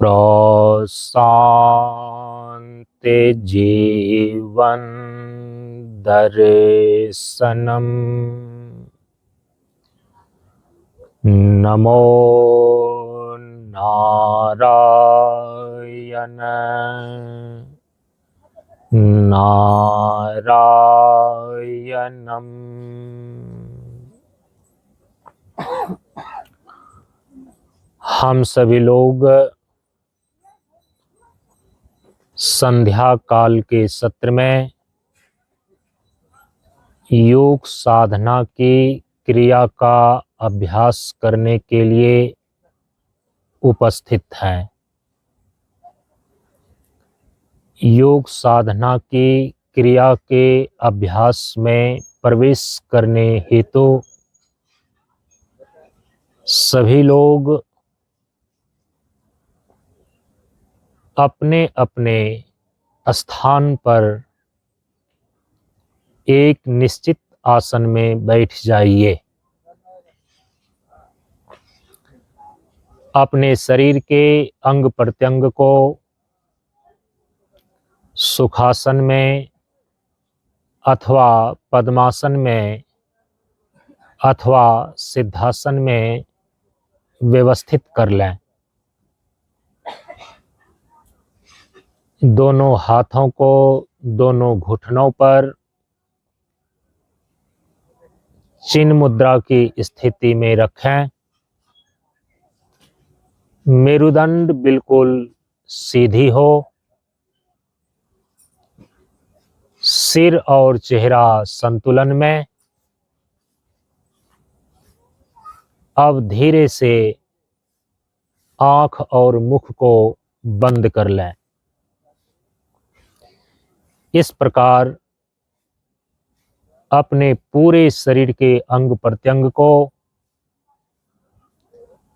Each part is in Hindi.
प्रशान्ते जीवन दर्शनम् नमो नारायण नारायणम्। हम सभी लोग संध्या काल के सत्र में योग साधना की क्रिया का अभ्यास करने के लिए उपस्थित हैं। योग साधना की क्रिया के अभ्यास में प्रवेश करने हेतु सभी लोग अपने अपने स्थान पर एक निश्चित आसन में बैठ जाइए। अपने शरीर के अंग प्रत्यंग को सुखासन में अथवा पद्मासन में अथवा सिद्धासन में व्यवस्थित कर लें। दोनों हाथों को दोनों घुटनों पर चिन्ह मुद्रा की स्थिति में रखें। मेरुदंड बिल्कुल सीधी हो। सिर और चेहरा संतुलन में। अब धीरे से आंख और मुख को बंद कर लें। इस प्रकार अपने पूरे शरीर के अंग प्रत्यंग को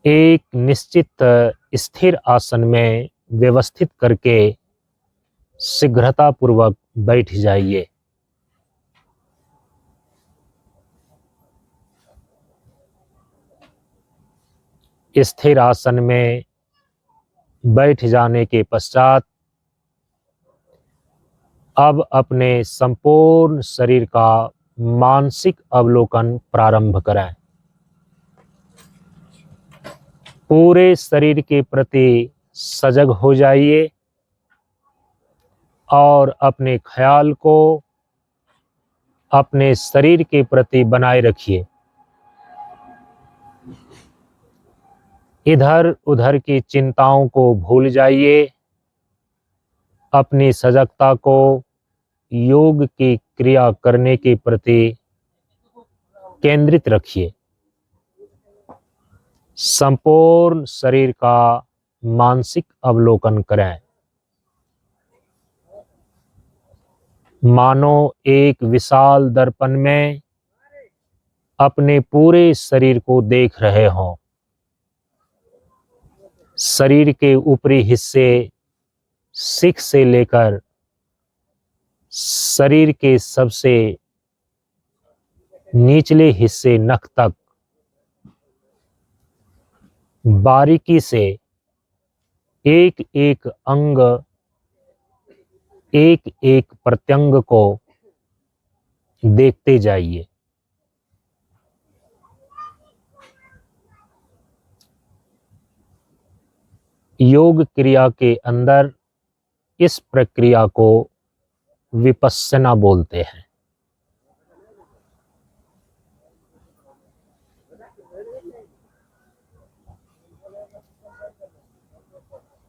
एक निश्चित स्थिर आसन में व्यवस्थित करके शीघ्रता पूर्वक बैठ जाइए। स्थिर आसन में बैठ जाने के पश्चात अब अपने संपूर्ण शरीर का मानसिक अवलोकन प्रारंभ करें। पूरे शरीर के प्रति सजग हो जाइए और अपने ख्याल को अपने शरीर के प्रति बनाए रखिए। इधर उधर की चिंताओं को भूल जाइए। अपनी सजगता को योग की क्रिया करने के प्रति केंद्रित रखिए। संपूर्ण शरीर का मानसिक अवलोकन करें। मानो एक विशाल दर्पण में अपने पूरे शरीर को देख रहे हों। शरीर के ऊपरी हिस्से शिख से लेकर शरीर के सबसे निचले हिस्से नख तक बारीकी से एक एक अंग एक एक प्रत्यंग को देखते जाइए। योग क्रिया के अंदर इस प्रक्रिया को विपश्यना बोलते हैं।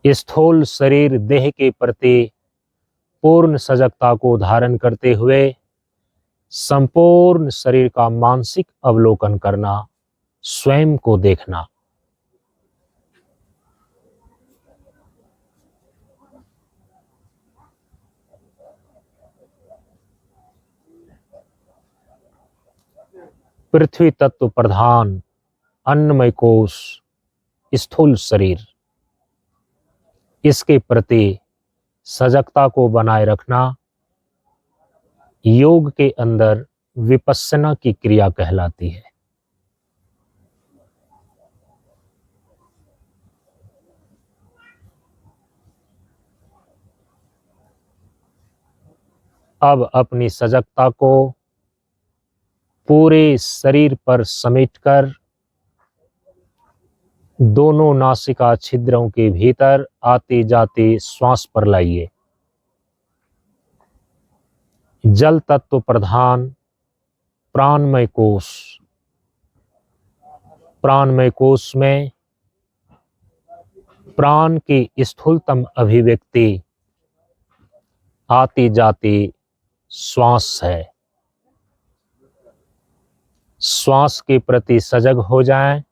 स्थूल शरीर देह के प्रति पूर्ण सजगता को धारण करते हुए संपूर्ण शरीर का मानसिक अवलोकन करना, स्वयं को देखना। पृथ्वी तत्व प्रधान अन्नमय कोश स्थूल शरीर, इसके प्रति सजगता को बनाए रखना योग के अंदर विपश्यना की क्रिया कहलाती है। अब अपनी सजगता को पूरे शरीर पर समेटकर दोनों नासिका छिद्रों के भीतर आते जाते श्वास पर लाइए। जल तत्व प्रधान प्राणमय कोश, प्राणमय कोश में प्राण की स्थूलतम अभिव्यक्ति आती जाती श्वास है। श्वास के प्रति सजग हो जाएं,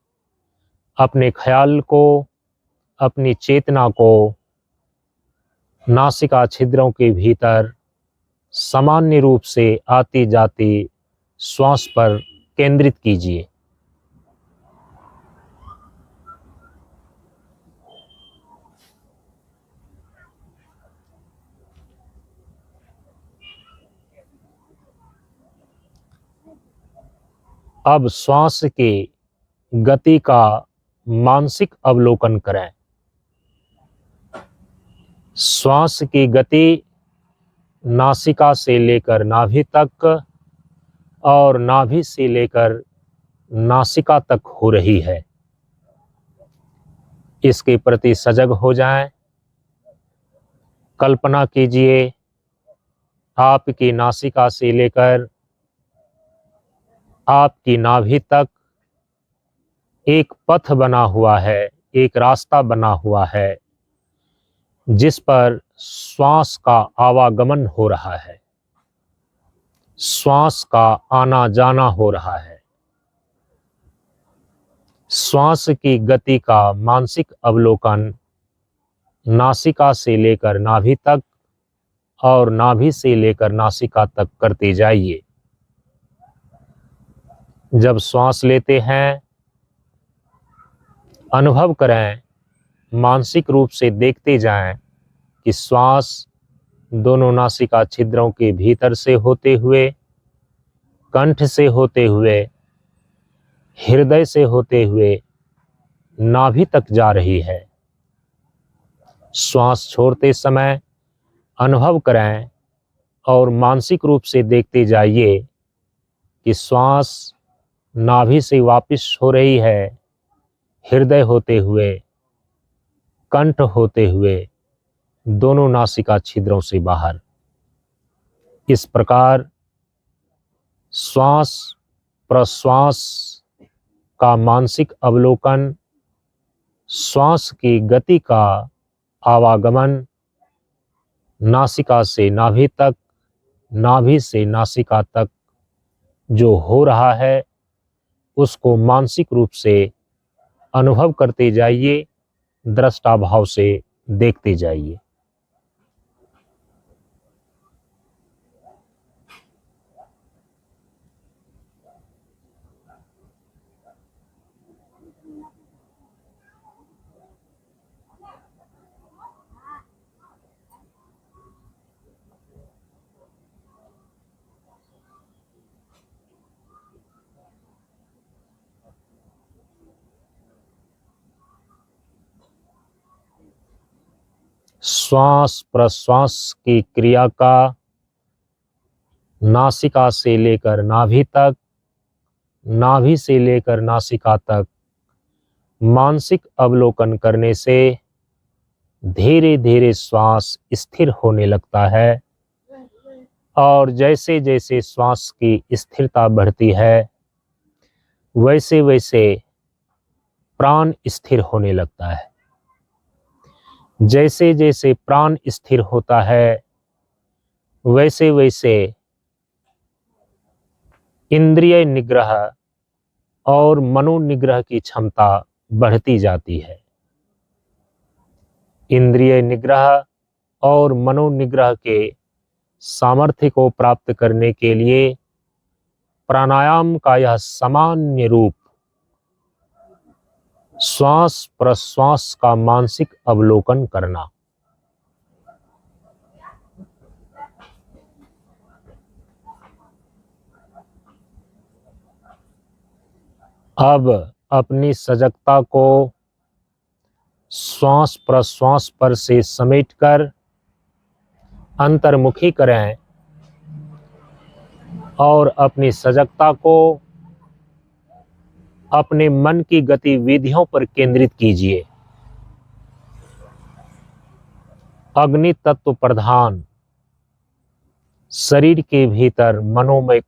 अपने ख्याल को, अपनी चेतना को नासिका छिद्रों के भीतर सामान्य रूप से आती जाती श्वास पर केंद्रित कीजिए। अब श्वास के गति का मानसिक अवलोकन करें। श्वास की गति नासिका से लेकर नाभि तक और नाभि से लेकर नासिका तक हो रही है। इसके प्रति सजग हो जाएं। कल्पना कीजिए आपकी नासिका से लेकर आपकी नाभि तक एक पथ बना हुआ है, एक रास्ता बना हुआ है जिस पर श्वास का आवागमन हो रहा है, श्वास का आना जाना हो रहा है। श्वास की गति का मानसिक अवलोकन नासिका से लेकर नाभि तक और नाभि से लेकर नासिका तक करते जाइए। जब श्वास लेते हैं अनुभव करें, मानसिक रूप से देखते जाएं कि श्वास दोनों नासिका छिद्रों के भीतर से होते हुए, कंठ से होते हुए, हृदय से होते हुए नाभि तक जा रही है। श्वास छोड़ते समय अनुभव करें और मानसिक रूप से देखते जाइए कि श्वास नाभि से वापस हो रही है, हृदय होते हुए, कंठ होते हुए, दोनों नासिका छिद्रों से बाहर। इस प्रकार श्वास प्रश्वास का मानसिक अवलोकन, श्वास की गति का आवागमन नासिका से नाभि तक, नाभि से नासिका तक जो हो रहा है उसको मानसिक रूप से अनुभव करते जाइए, दृष्टा भाव से देखते जाइए। श्वास प्रश्वास की क्रिया का नासिका से लेकर नाभि तक, नाभि से लेकर नासिका तक मानसिक अवलोकन करने से धीरे धीरे श्वास स्थिर होने लगता है और जैसे जैसे श्वास की स्थिरता बढ़ती है वैसे वैसे प्राण स्थिर होने लगता है। जैसे जैसे प्राण स्थिर होता है वैसे वैसे इंद्रिय निग्रह और मनोनिग्रह की क्षमता बढ़ती जाती है। इंद्रिय निग्रह और मनोनिग्रह के सामर्थ्य को प्राप्त करने के लिए प्राणायाम का यह सामान्य रूप श्वास प्रश्वास का मानसिक अवलोकन करना। अब अपनी सजगता को श्वास प्रश्वास पर से समेटकर अंतर्मुखी करें और अपनी सजगता को अपने मन की गतिविधियों पर केंद्रित कीजिए। अग्नि तत्व प्रधान शरीर के भीतर मनोमय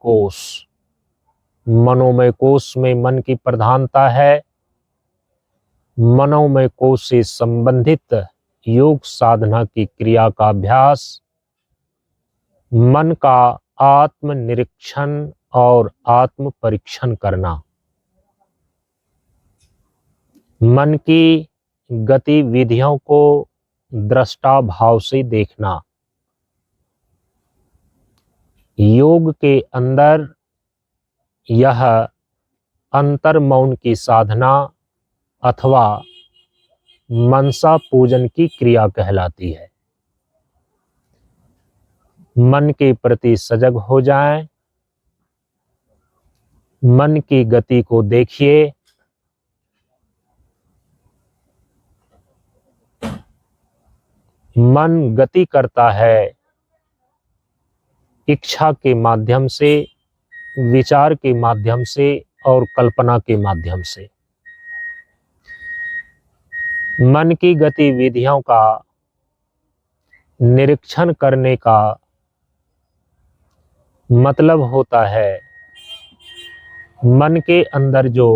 कोश में मन की प्रधानता है। मनोमय कोश से संबंधित योग साधना की क्रिया का अभ्यास मन का आत्म निरीक्षण और आत्म परीक्षण करना, मन की गतिविधियों को दृष्टा भाव से देखना। योग के अंदर यह अंतर्मौन की साधना अथवा मनसा पूजन की क्रिया कहलाती है। मन के प्रति सजग हो जाएं, मन की गति को देखिए। मन गति करता है इच्छा के माध्यम से, विचार के माध्यम से और कल्पना के माध्यम से। मन की गतिविधियों का निरीक्षण करने का मतलब होता है मन के अंदर जो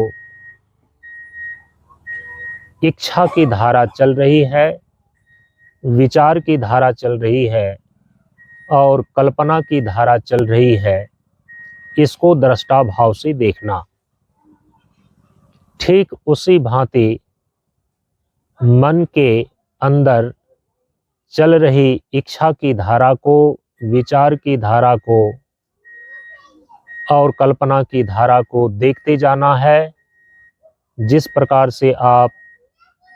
इच्छा की धारा चल रही है, विचार की धारा चल रही है और कल्पना की धारा चल रही है, इसको दृष्टा भाव से देखना। ठीक उसी भांति मन के अंदर चल रही इच्छा की धारा को, विचार की धारा को और कल्पना की धारा को देखते जाना है। जिस प्रकार से आप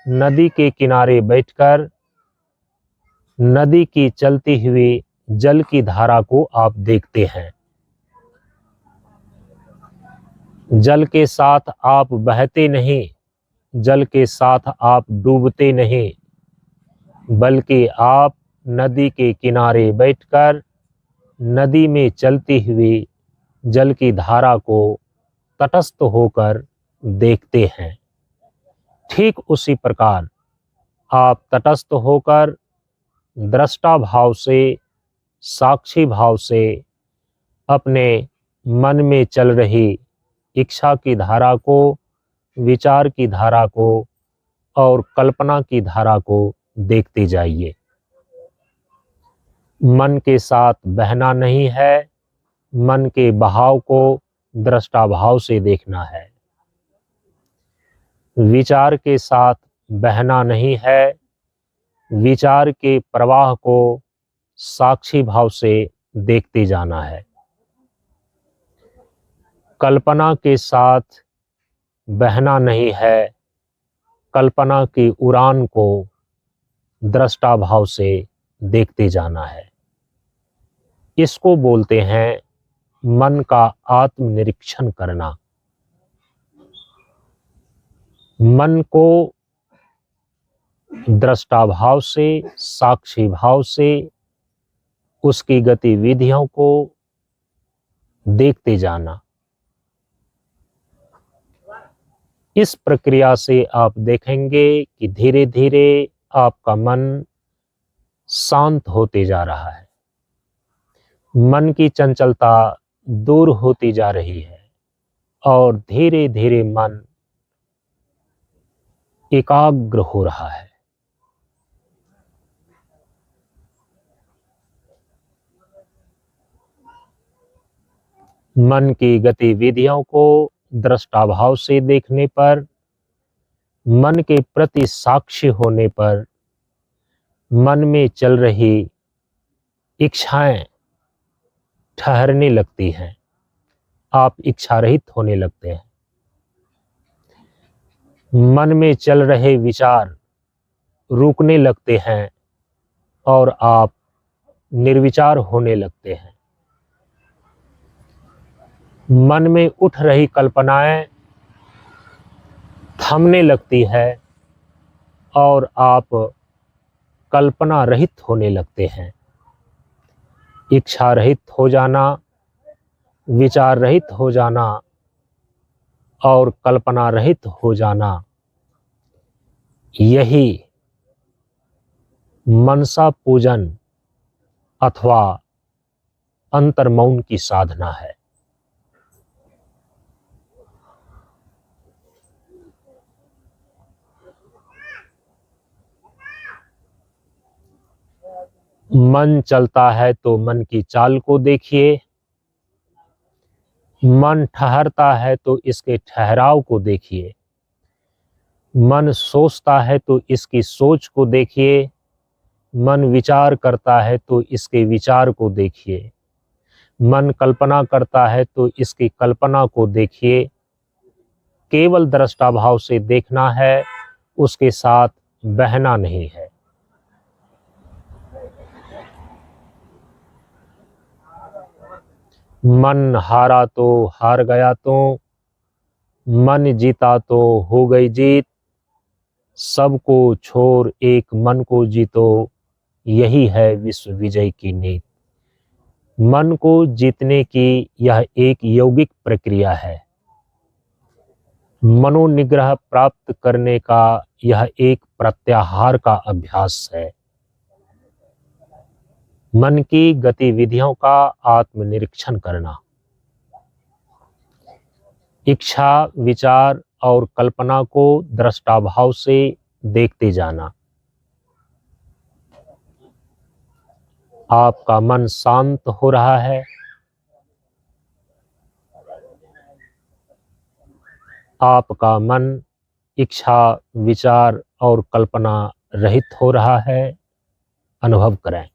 नदी के किनारे बैठकर नदी की चलती हुई जल की धारा को आप देखते हैं। जल के साथ आप बहते नहीं, जल के साथ आप डूबते नहीं, बल्कि आप नदी के किनारे बैठकर नदी में चलती हुई जल की धारा को तटस्थ होकर देखते हैं। ठीक उसी प्रकार आप तटस्थ होकर दृष्टा भाव से, साक्षी भाव से अपने मन में चल रही इच्छा की धारा को, विचार की धारा को और कल्पना की धारा को देखते जाइए। मन के साथ बहना नहीं है, मन के बहाव को दृष्टा भाव से देखना है। विचार के साथ बहना नहीं है, विचार के प्रवाह को साक्षी भाव से देखते जाना है। कल्पना के साथ बहना नहीं है, कल्पना की उड़ान को दृष्टा भाव से देखते जाना है। इसको बोलते हैं मन का आत्मनिरीक्षण करना। मन को दृष्टा भाव से, साक्षी भाव से उसकी गतिविधियों को देखते जाना। इस प्रक्रिया से आप देखेंगे कि धीरे धीरे आपका मन शांत होते जा रहा है, मन की चंचलता दूर होती जा रही है और धीरे धीरे मन एकाग्र हो रहा है। मन की गतिविधियों को दृष्टाभाव से देखने पर, मन के प्रति साक्षी होने पर, मन में चल रही इच्छाएं ठहरने लगती हैं। आप इच्छा रहित होने लगते हैं। मन में चल रहे विचार रुकने लगते हैं और आप निर्विचार होने लगते हैं। मन में उठ रही कल्पनाएं थमने लगती है और आप कल्पना रहित होने लगते हैं। इच्छा रहित हो जाना, विचार रहित हो जाना और कल्पना रहित हो जाना, यही मनसा पूजन अथवा अंतर्मौन की साधना है। मन चलता है तो मन की चाल को देखिए, मन ठहरता है तो इसके ठहराव को देखिए, मन सोचता है तो इसकी सोच को देखिए, मन विचार करता है तो इसके विचार को देखिए, मन कल्पना करता है तो इसकी कल्पना को देखिए। केवल दृष्टा भाव से देखना है, उसके साथ बहना नहीं है। मन हारा तो हार गया तो, मन जीता तो हो गई जीत, सबको छोड़ एक मन को जीतो, यही है विश्व विजय की नीति। मन को जीतने की यह एक यौगिक प्रक्रिया है। मनोनिग्रह प्राप्त करने का यह एक प्रत्याहार का अभ्यास है। मन की गतिविधियों का आत्मनिरीक्षण करना, इच्छा, विचार और कल्पना को दृष्टाभाव से देखते जाना। आपका मन शांत हो रहा है, आपका मन इच्छा, विचार और कल्पना रहित हो रहा है, अनुभव करें।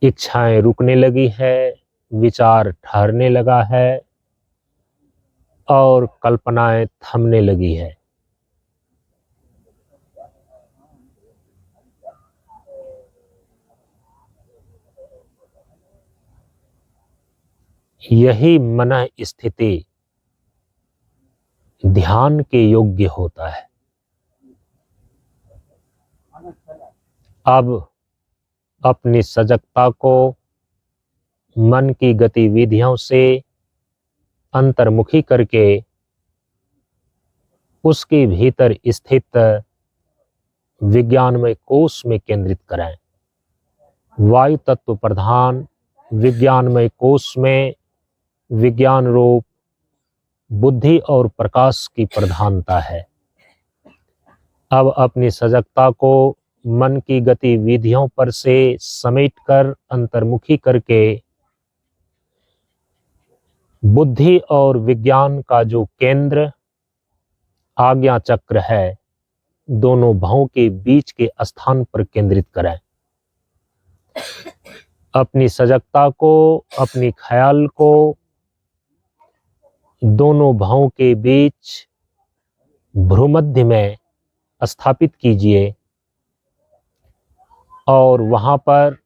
इच्छाएं रुकने लगी है, विचार ठहरने लगा है और कल्पनाएं थमने लगी है। यही मन स्थिति ध्यान के योग्य होता है। अब अपनी सजगता को मन की गतिविधियों से अंतर्मुखी करके उसके भीतर स्थित विज्ञानमय कोश में केंद्रित करें। वायु तत्व प्रधान विज्ञानमय कोश में विज्ञान रूप बुद्धि और प्रकाश की प्रधानता है। अब अपनी सजगता को मन की गतिविधियों पर से समेटकर अंतर्मुखी करके बुद्धि और विज्ञान का जो केंद्र आज्ञा चक्र है, दोनों भावों के बीच के स्थान पर केंद्रित करें। अपनी सजगता को, अपनी ख्याल को दोनों भावों के बीच भ्रूमध्य में स्थापित कीजिए और वहां पर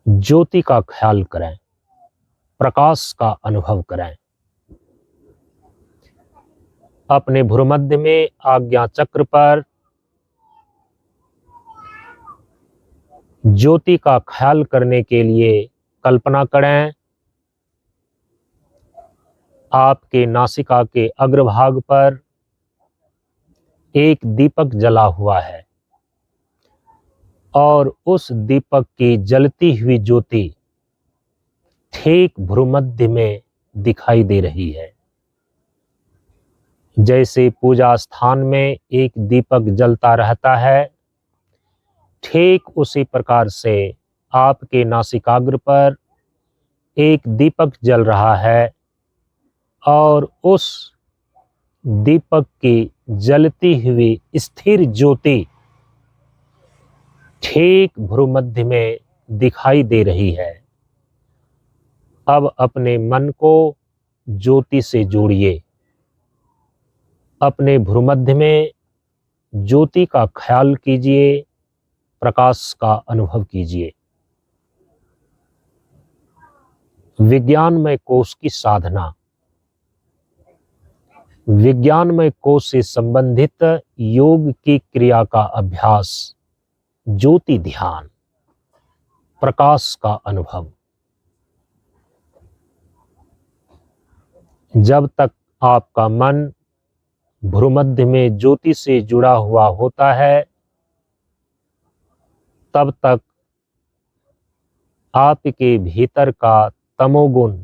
ज्योति का ख्याल करें, प्रकाश का अनुभव करें। अपने भ्रूमध्य में आज्ञा चक्र पर ज्योति का ख्याल करने के लिए कल्पना करें। आपके नासिका के अग्रभाग पर एक दीपक जला हुआ है और उस दीपक की जलती हुई ज्योति ठीक भ्रूमध्य में दिखाई दे रही है। जैसे पूजा स्थान में एक दीपक जलता रहता है, ठीक उसी प्रकार से आपके नासिकाग्र पर एक दीपक जल रहा है और उस दीपक की जलती हुई स्थिर ज्योति ठीक भ्रूमध्य में दिखाई दे रही है। अब अपने मन को ज्योति से जोड़िए। अपने भ्रूमध्य में ज्योति का ख्याल कीजिए, प्रकाश का अनुभव कीजिए। विज्ञानमय कोश की साधना, विज्ञानमय कोश से संबंधित योग की क्रिया का अभ्यास ज्योति ध्यान, प्रकाश का अनुभव। जब तक आपका मन भ्रूमध्य में ज्योति से जुड़ा हुआ होता है, तब तक आपके भीतर का तमोगुण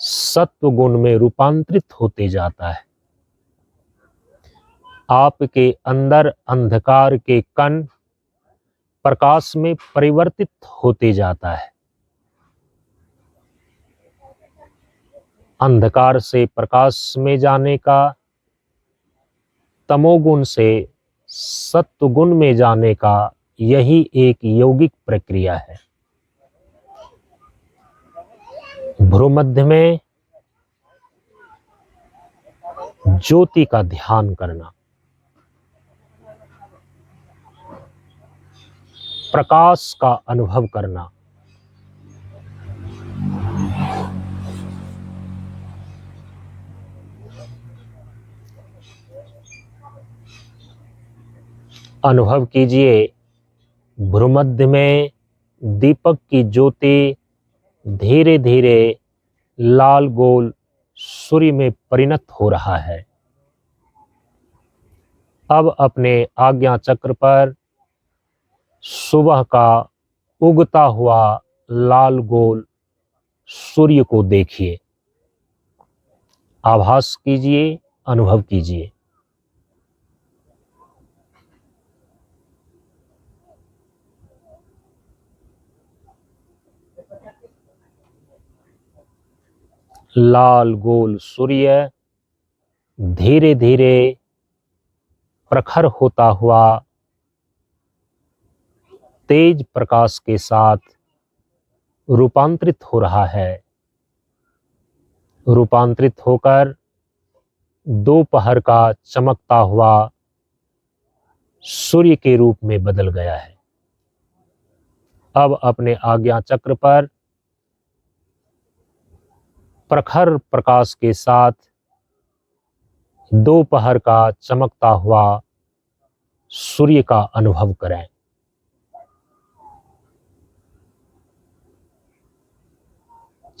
सत्व गुण में रूपांतरित होते जाता है। आपके अंदर अंधकार के कण प्रकाश में परिवर्तित होते जाता है। अंधकार से प्रकाश में जाने का, तमोगुण से सत्व गुण में जाने का, यही एक यौगिक प्रक्रिया है। भ्रूमध्य में ज्योति का ध्यान करना, प्रकाश का अनुभव करना, अनुभव कीजिए। भ्रूमध्य में दीपक की ज्योति धीरे धीरे लाल गोल सूर्य में परिणत हो रहा है। अब अपने आज्ञा चक्र पर सुबह का उगता हुआ लाल गोल सूर्य को देखिए, आभास कीजिए, अनुभव कीजिए। लाल गोल सूर्य धीरे धीरे प्रखर होता हुआ तेज प्रकाश के साथ रूपांतरित हो रहा है। रूपांतरित होकर दोपहर का चमकता हुआ सूर्य के रूप में बदल गया है। अब अपने आज्ञा चक्र पर प्रखर प्रकाश के साथ दोपहर का चमकता हुआ सूर्य का अनुभव करें।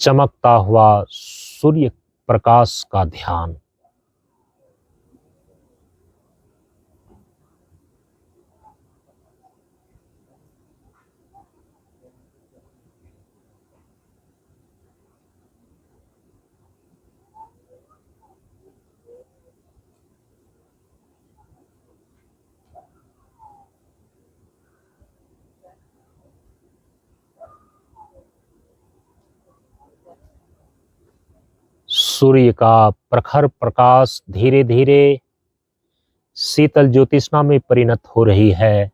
चमकता हुआ सूर्य प्रकाश का ध्यान। सूर्य का प्रखर प्रकाश धीरे धीरे शीतल ज्योतिष्णा में परिणत हो रही है।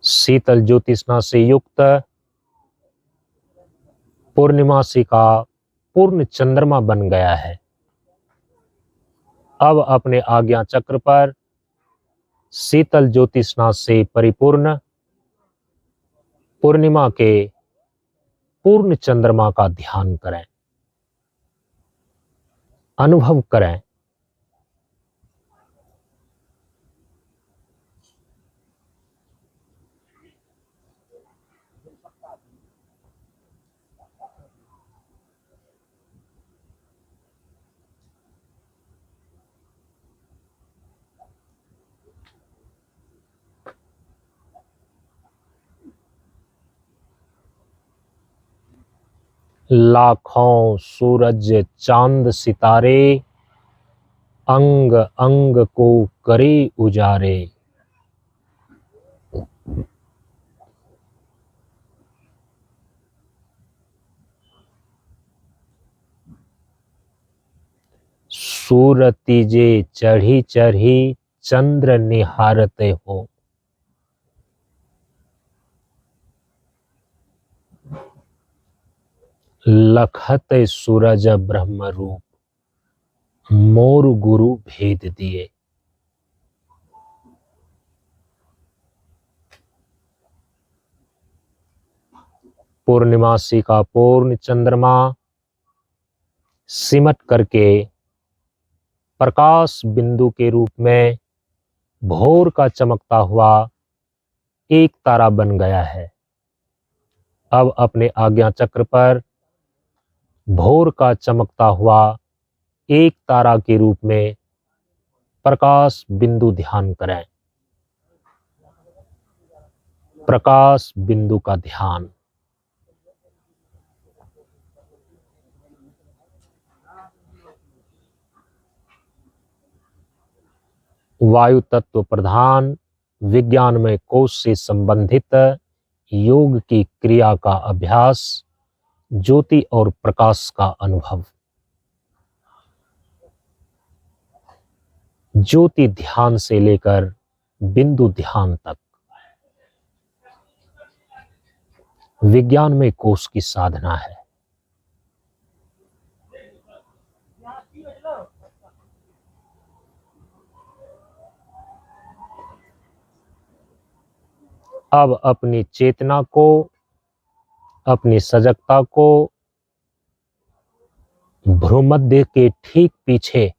शीतल ज्योतिष्णा से युक्त पूर्णिमासी का पूर्ण चंद्रमा बन गया है। अब अपने आज्ञा चक्र पर शीतल ज्योतिष्णा से परिपूर्ण पूर्णिमा के पूर्ण चंद्रमा का ध्यान करें, अनुभव करें। लाखों सूरज चांद सितारे अंग अंग को करे उजारे। सूरती जे चढ़ी चढ़ी चंद्र निहारते हो। लखत सूरज ब्रह्म रूप मोर गुरु भेद दिए। पूर्णिमासी का पूर्ण चंद्रमा सिमट करके प्रकाश बिंदु के रूप में भोर का चमकता हुआ एक तारा बन गया है। अब अपने आज्ञा चक्र पर भोर का चमकता हुआ एक तारा के रूप में प्रकाश बिंदु ध्यान करें। प्रकाश बिंदु का ध्यान। वायु तत्व प्रधान विज्ञानमय कोश से संबंधित योग की क्रिया का अभ्यास, ज्योति और प्रकाश का अनुभव। ज्योति ध्यान से लेकर बिंदु ध्यान तक विज्ञान में कोश की साधना है। अब अपनी चेतना को, अपनी सजगता को भ्रूमध्य के ठीक पीछे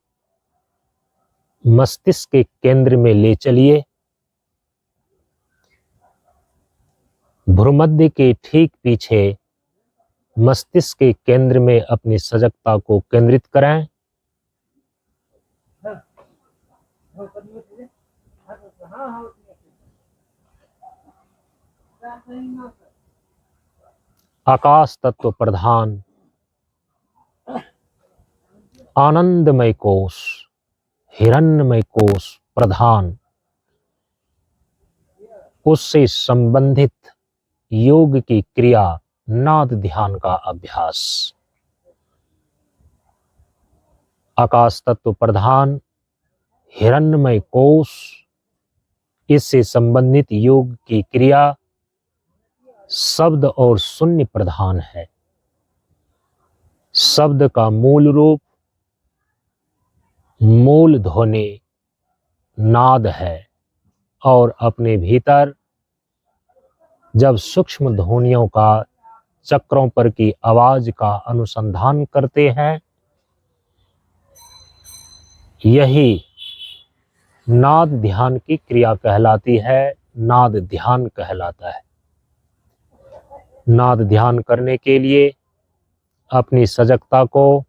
मस्तिष्क के केंद्र में ले चलिए। भ्रूमध्य के ठीक पीछे मस्तिष्क के केंद्र में अपनी सजगता को केंद्रित करें। आकाश तत्व प्रधान आनंदमय कोश, हिरण्यमय कोश प्रधान, उससे संबंधित योग की क्रिया नाद ध्यान का अभ्यास। आकाश तत्व प्रधान हिरण्यमय कोश, इससे संबंधित योग की क्रिया शब्द और शून्य प्रधान है। शब्द का मूल रूप, मूल ध्वनि नाद है और अपने भीतर जब सूक्ष्म ध्वनियों का चक्रों पर की आवाज का अनुसंधान करते हैं, यही नाद ध्यान की क्रिया कहलाती है, नाद ध्यान कहलाता है। नाद ध्यान करने के लिए अपनी सजगता को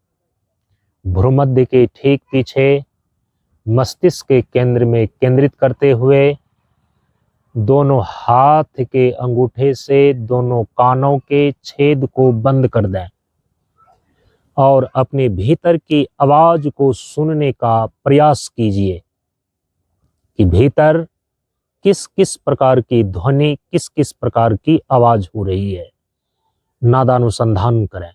भ्रूमध्य के ठीक पीछे मस्तिष्क के केंद्र में केंद्रित करते हुए दोनों हाथ के अंगूठे से दोनों कानों के छेद को बंद कर दें और अपने भीतर की आवाज को सुनने का प्रयास कीजिए कि भीतर किस किस प्रकार की ध्वनि, किस किस प्रकार की आवाज हो रही है। नादानुसंधान करें।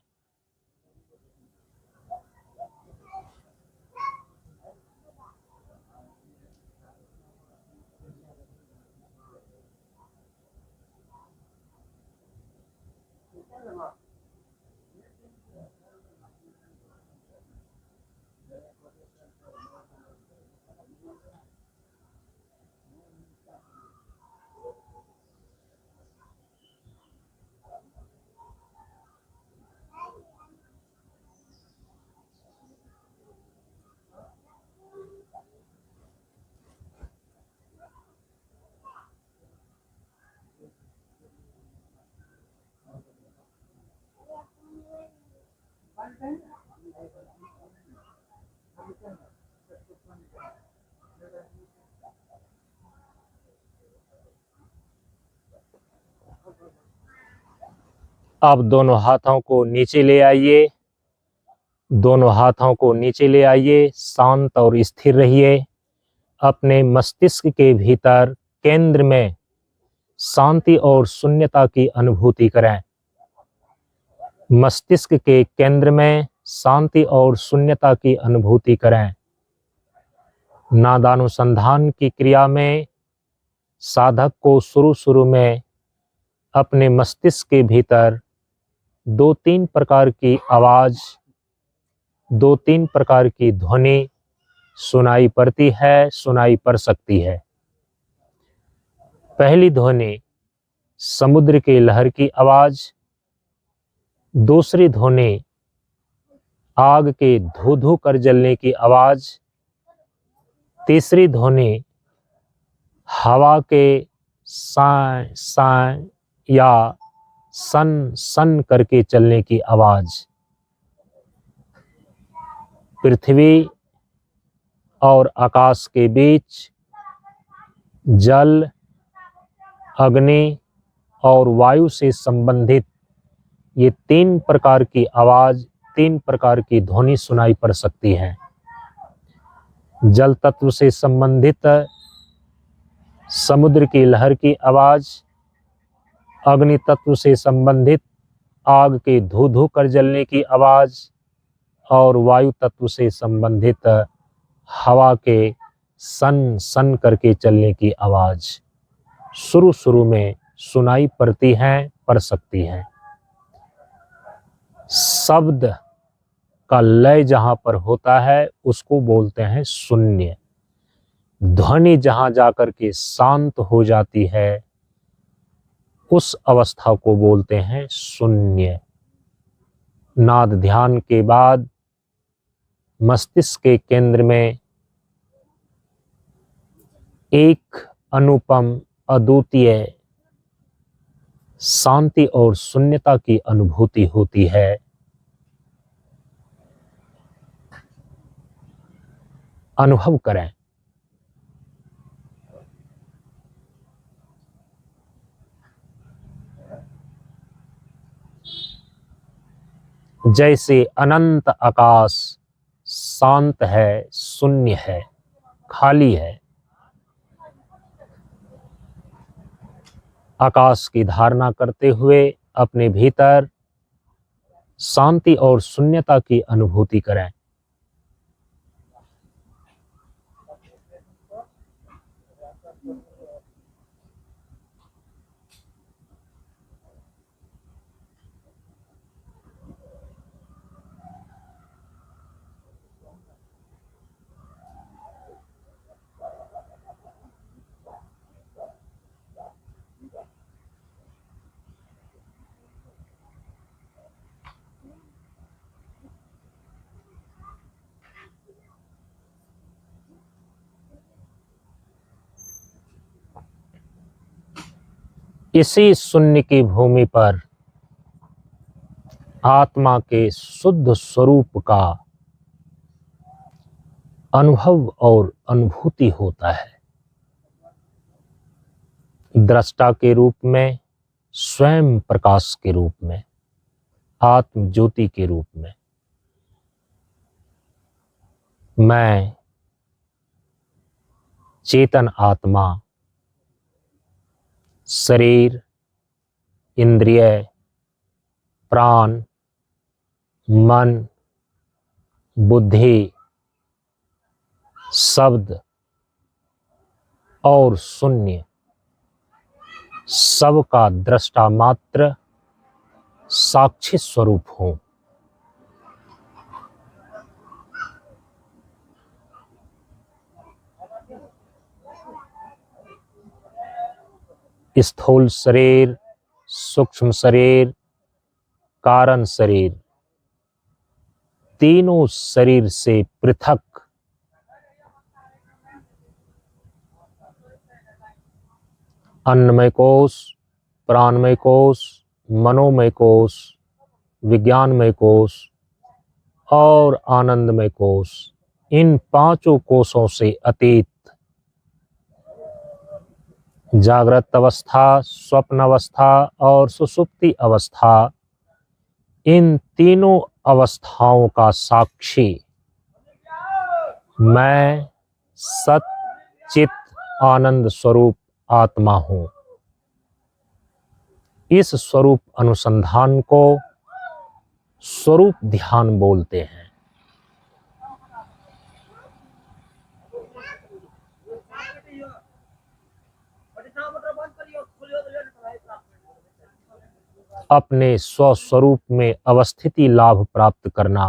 अब दोनों हाथों को नीचे ले आइए, दोनों हाथों को नीचे ले आइए, शांत और स्थिर रहिए। अपने मस्तिष्क के भीतर केंद्र में शांति और शून्यता की अनुभूति करें। मस्तिष्क के केंद्र में शांति और शून्यता की अनुभूति करें। नादानुसंधान की क्रिया में साधक को शुरू में अपने मस्तिष्क के भीतर 2-3 प्रकार की आवाज, 2-3 प्रकार की ध्वनि सुनाई पड़ती है, सुनाई पड़ सकती है। पहली ध्वनि समुद्र के लहर की आवाज, दूसरी ध्वनि आग के धू धू कर जलने की आवाज, तीसरी ध्वनि हवा के साय साय या सन सन करके चलने की आवाज। पृथ्वी और आकाश के बीच जल, अग्नि और वायु से संबंधित ये 3 प्रकार की आवाज, 3 प्रकार की ध्वनि सुनाई पड़ सकती है। जल तत्व से संबंधित समुद्र की लहर की आवाज, अग्नि तत्व से संबंधित आग के धू धू कर जलने की आवाज और वायु तत्व से संबंधित हवा के सन सन करके चलने की आवाज शुरू शुरू में सुनाई पड़ सकती हैं। शब्द का लय जहां पर होता है उसको बोलते हैं शून्य। ध्वनि जहां जाकर के शांत हो जाती है उस अवस्था को बोलते हैं शून्य। नाद ध्यान के बाद मस्तिष्क के केंद्र में एक अनुपम, अद्वितीय शांति और शून्यता की अनुभूति होती है। अनुभव करें। जैसे अनंत आकाश शांत है, शून्य है, खाली है। आकाश की धारणा करते हुए अपने भीतर शांति और शून्यता की अनुभूति करें। इसी शून्य की भूमि पर आत्मा के शुद्ध स्वरूप का अनुभव और अनुभूति होता है। दृष्टा के रूप में, स्वयं प्रकाश के रूप में, आत्म ज्योति के रूप में। मैं चेतन आत्मा शरीर, इंद्रिय, प्राण, मन, बुद्धि, शब्द और शून्य सबका दृष्टा मात्र साक्षी स्वरूप हूं। स्थूल शरीर, सूक्ष्म शरीर, कारण शरीर, तीनों शरीर से पृथक अन्नमय कोश, प्राणमय कोश, मनोमय कोश, विज्ञानमय कोश और आनंदमय कोश, इन 5 कोशों से अतीत जागृत अवस्था, स्वप्न अवस्था और सुषुप्ति अवस्था, इन तीनों अवस्थाओं का साक्षी मैं सत चित आनंद स्वरूप आत्मा हूं। इस स्वरूप अनुसंधान को स्वरूप ध्यान बोलते हैं। अपने स्वस्वरूप में अवस्थिति लाभ प्राप्त करना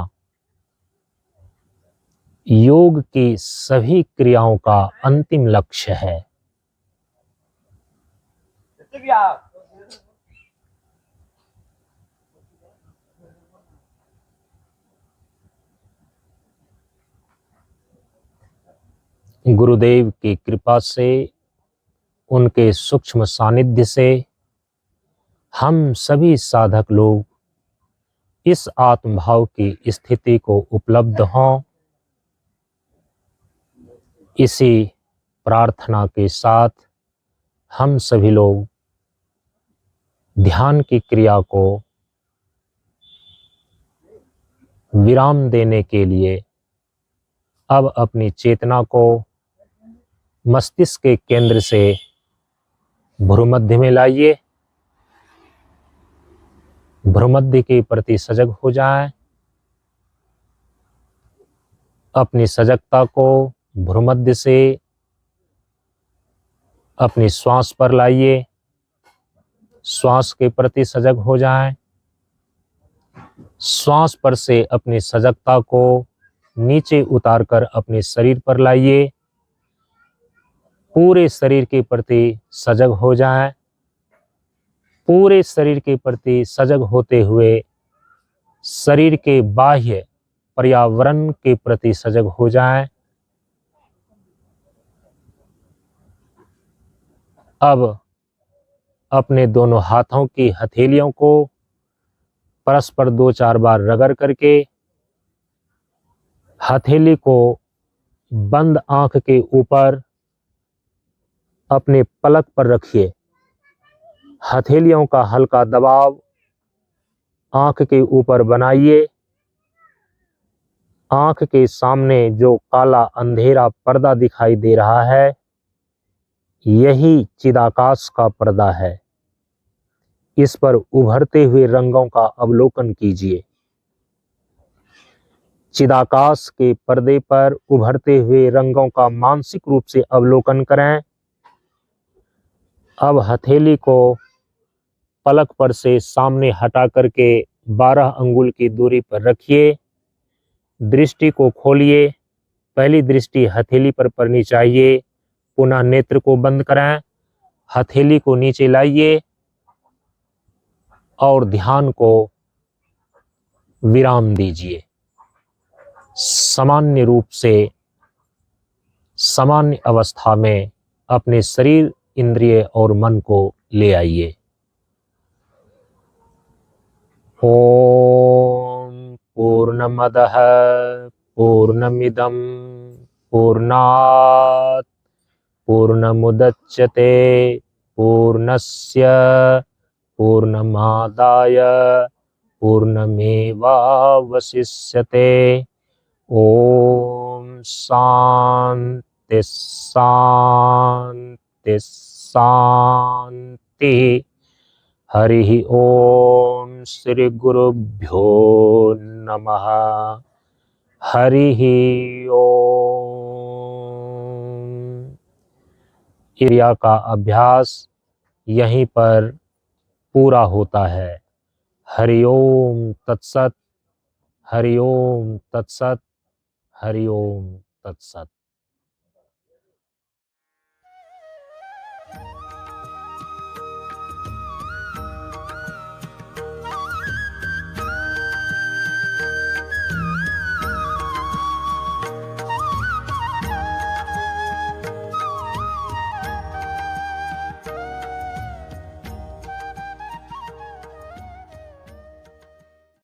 योग की सभी क्रियाओं का अंतिम लक्ष्य है। गुरुदेव की कृपा से, उनके सूक्ष्म सानिध्य से हम सभी साधक लोग इस आत्मभाव की स्थिति को उपलब्ध हों। इसी प्रार्थना के साथ हम सभी लोग ध्यान की क्रिया को विराम देने के लिए अब अपनी चेतना को मस्तिष्क के केंद्र से भ्रूमध्य में लाइए। भ्रूमध्य के प्रति सजग हो जाएं। अपनी सजगता को भ्रूमध्य से अपनी श्वास पर लाइए। श्वास के प्रति सजग हो जाएं। श्वास पर से अपनी सजगता को नीचे उतारकर अपने शरीर पर लाइए। पूरे शरीर के प्रति सजग हो जाएं। पूरे शरीर के प्रति सजग होते हुए शरीर के बाह्य पर्यावरण के प्रति सजग हो जाएं। अब अपने दोनों हाथों की हथेलियों को परस्पर 2-4 बार रगड़ करके हथेली को बंद आंख के ऊपर अपने पलक पर रखिए। हथेलियों का हल्का दबाव आंख के ऊपर बनाइए। आंख के सामने जो काला अंधेरा पर्दा दिखाई दे रहा है, यही चिदाकाश का पर्दा है। इस पर उभरते हुए रंगों का अवलोकन कीजिए। चिदाकाश के पर्दे पर उभरते हुए रंगों का मानसिक रूप से अवलोकन करें। अब हथेली को पलक पर से सामने हटा करके 12 अंगुल की दूरी पर रखिए। दृष्टि को खोलिए। पहली दृष्टि हथेली पर पड़नी चाहिए। पुनः नेत्र को बंद करें। हथेली को नीचे लाइए और ध्यान को विराम दीजिए। सामान्य रूप से सामान्य अवस्था में अपने शरीर, इंद्रिय और मन को ले आइए। ओम पूर्णमदः पूर्णमिदं पूर्णात् पूर्णमुदच्यते पूर्णस्य पूर्णमादाय पूर्णमेवावशिष्यते। ओम शांति शांति शांति। हरि ओम श्री गुरुभ्यो नमः। हरि ओम। क्रिया का अभ्यास यहीं पर पूरा होता है। हरि ओम तत्सत। हरि ओम तत्सत। हरि ओम तत्सत।